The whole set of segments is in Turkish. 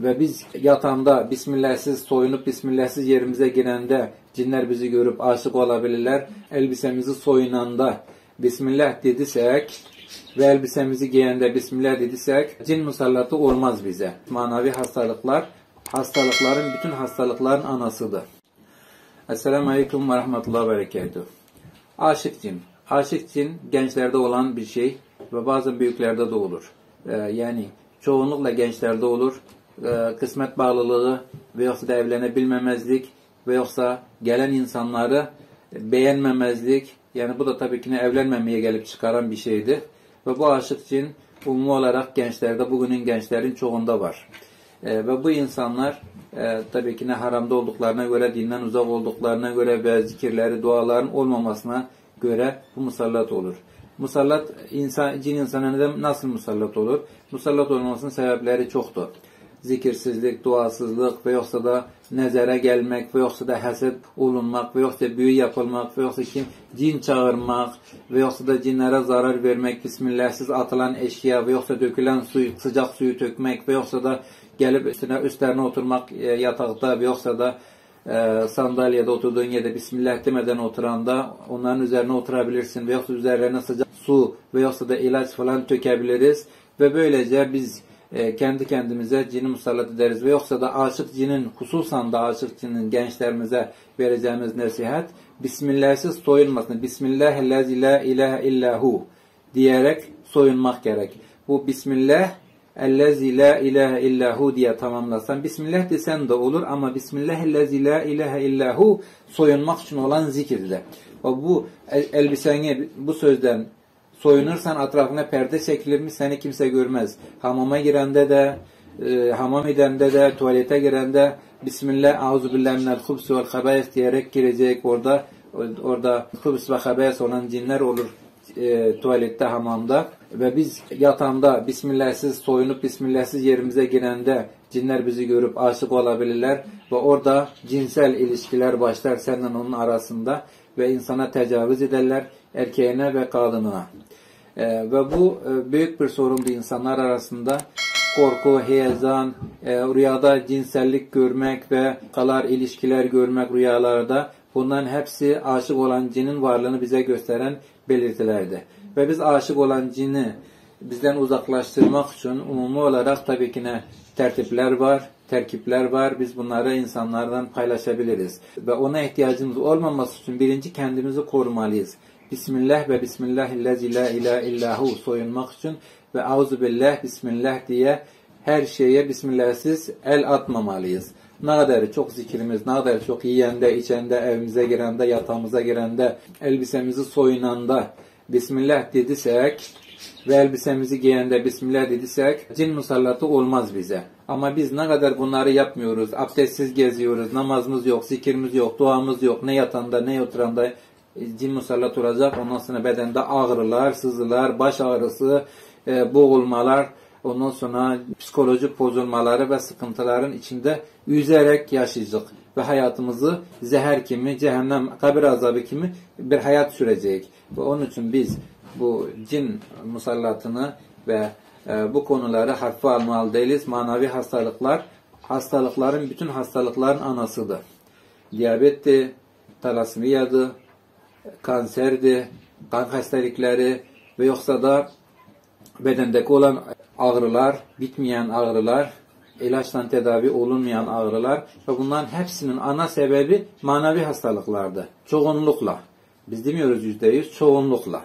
Ve biz yatağında Bismillahsız soyunup Bismillahsız yerimize girende cinler bizi görüp aşık olabilirler. Elbisemizi soyunanda Bismillah dediysek ve elbisemizi giyende Bismillah dediysek cin musallatı olmaz bize. Manevi hastalıklar, hastalıkların, bütün hastalıkların anasıdır. Esselamu Aleyküm ve Rahmetullahi ve Berekatuhu. Aşık cin. Aşık cin gençlerde olan bir şey ve bazen büyüklerde de olur. Yani çoğunlukla gençlerde olur. Kısmet bağlılığı ve yoksa da evlenebilmemezlik ve yoksa gelen insanları beğenmemezlik. Yani bu da tabii ki evlenmemeye gelip çıkaran bir şeydir. Ve bu aşık cin umumi olarak gençlerde, bugünün gençlerin çoğunda var. Ve bu insanlar tabii ki haramda olduklarına göre, dinden uzak olduklarına göre ve zikirleri, duaların olmamasına göre bu musallat olur. Musallat, cin insana nasıl musallat olur? Musallat olmasının sebepleri çoktur. Zikirsizlik, duasızlık ve yoksa da nezere gelmek ve yoksa da haset olunmak ve yoksa büyü yapılmak ve yoksa cin çağırmak ve yoksa da cinlere zarar vermek, Bismillahsız atılan eşya ve yoksa dökülen suyu, sıcak suyu dökmek ve yoksa da gelip üstlerine oturmak yatakta ve yoksa da sandalyede oturduğun yerde Bismillah demeden oturanda onların üzerine oturabilirsin ve yoksa üzerlerine sıcak su ve yoksa da ilaç falan dökebiliriz ve böylece biz kendi kendimize cini musallat ederiz ve yoksa da aşık cinin, hususan da aşık cinin gençlerimize vereceğimiz nasihat Bismillahsız soyunmasın. Bismillahellezî la ilahe illahu diyerek soyunmak gerek. Bu Bismillah ellezî la ilahe illahu diye tamamlasan, Bismillah desen de olur ama Bismillahellezî la ilahe illahu soyunmak için olan zikirdir. Bu elbiseni bu sözden soyunursan etrafına perde çekilir mi seni kimse görmez. Hamama girende de, hamam edende de, tuvalete girende Bismillah, Euzubillahimine'l-hubs ve'l-habâis diyerek girecek. Orada hubs ve habâis olan cinler olur tuvalette, hamamda. Ve biz yatağında Bismillahsız soyunup Bismillahsız yerimize girende cinler bizi görüp aşık olabilirler. Ve orada cinsel ilişkiler başlar seninle onun arasında ve insana tecavüz ederler, erkeğine ve kadınına. Ve bu büyük bir sorundu insanlar arasında. Korku, heyecan, rüyada cinsellik görmek ve kalar ilişkiler görmek rüyalarda, bunların hepsi aşık olan cinin varlığını bize gösteren belirtilerdi. Ve biz aşık olan cini bizden uzaklaştırmak için umumi olarak tabii ki tertipler var, terkipler var. Biz bunları insanlardan paylaşabiliriz. Ve ona ihtiyacımız olmaması için birinci kendimizi korumalıyız. Bismillah ve Bismillahillezî la ilahe illahu soyunmak için ve Euzubillah, Bismillah diye her şeye Bismillahsız el atmamalıyız. Ne kadar çok zikrimiz, ne kadar çok yiyende, içende, evimize girende, yatağımıza girende, elbisemizi soyunanda Bismillah dediysek ve elbisemizi giyende Bismillah dediysek cin musallatı olmaz bize. Ama biz ne kadar bunları yapmıyoruz, abdestsiz geziyoruz, namazımız yok, zikrimiz yok, duamız yok, ne yatanda ne oturanda cin musallat olacak. Ondan sonra bedende ağrılar, sızılar, baş ağrısı, boğulmalar, ondan sonra psikolojik bozulmaları ve sıkıntıların içinde yüzerek yaşayacak. Ve hayatımızı zehir kimi, cehennem, kabir azabı kimi bir hayat sürecek. Ve onun için biz bu cin musallatını ve bu konuları hafife almalı değiliz. Manevi hastalıklar, hastalıkların, bütün hastalıkların anasıdır. Diyabetti, talasmiyadı, kanserdi, kan hastalıkları ve yoksa da bedendeki olan ağrılar, bitmeyen ağrılar, ilaçtan tedavi olunmayan ağrılar ve bunların hepsinin ana sebebi manevi hastalıklardı. Çoğunlukla. Biz demiyoruz %100, çoğunlukla.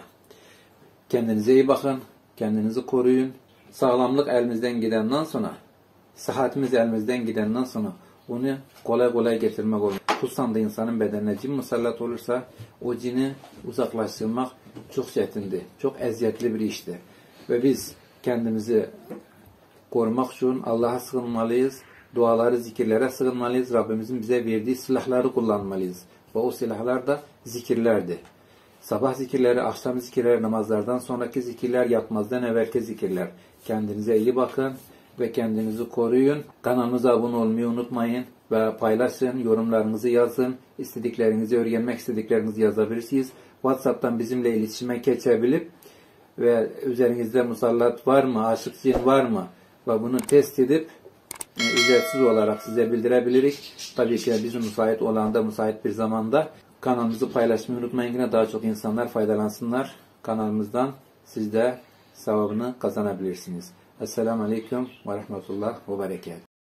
Kendinize iyi bakın, kendinizi koruyun. Sağlamlık elimizden gidenden sonra, sıhhatimiz elimizden gidenden sonra onu kolay kolay getirmek olmaz. Hususan da insanın bedenine cin musallat olursa o cini uzaklaştırmak çok çetindi. Çok eziyetli bir işti. Ve biz kendimizi korumak için Allah'a sığınmalıyız. Duaları, zikirlere sığınmalıyız. Rabbimizin bize verdiği silahları kullanmalıyız. Ve o silahlar da zikirlerdi. Sabah zikirleri, akşam zikirleri, namazlardan sonraki zikirler, yatmazdan evvelki zikirler. Kendinize iyi bakın ve kendinizi koruyun. Kanalımıza abone olmayı unutmayın ve paylaşın, yorumlarınızı yazın. İstediklerinizi, öğrenmek istediklerinizi yazabilirsiniz. WhatsApp'tan bizimle iletişime geçebilip ve üzerinizde musallat var mı, aşık cin var mı ve bunu test edip ücretsiz olarak size bildirebiliriz. Tabii ki bizim müsait olanda, müsait bir zamanda kanalımızı paylaşmayı unutmayın. Yine daha çok insanlar faydalansınlar kanalımızdan. Siz de sevabını kazanabilirsiniz. Esselamu Aleyküm ve Rahmetullah ve Berekat.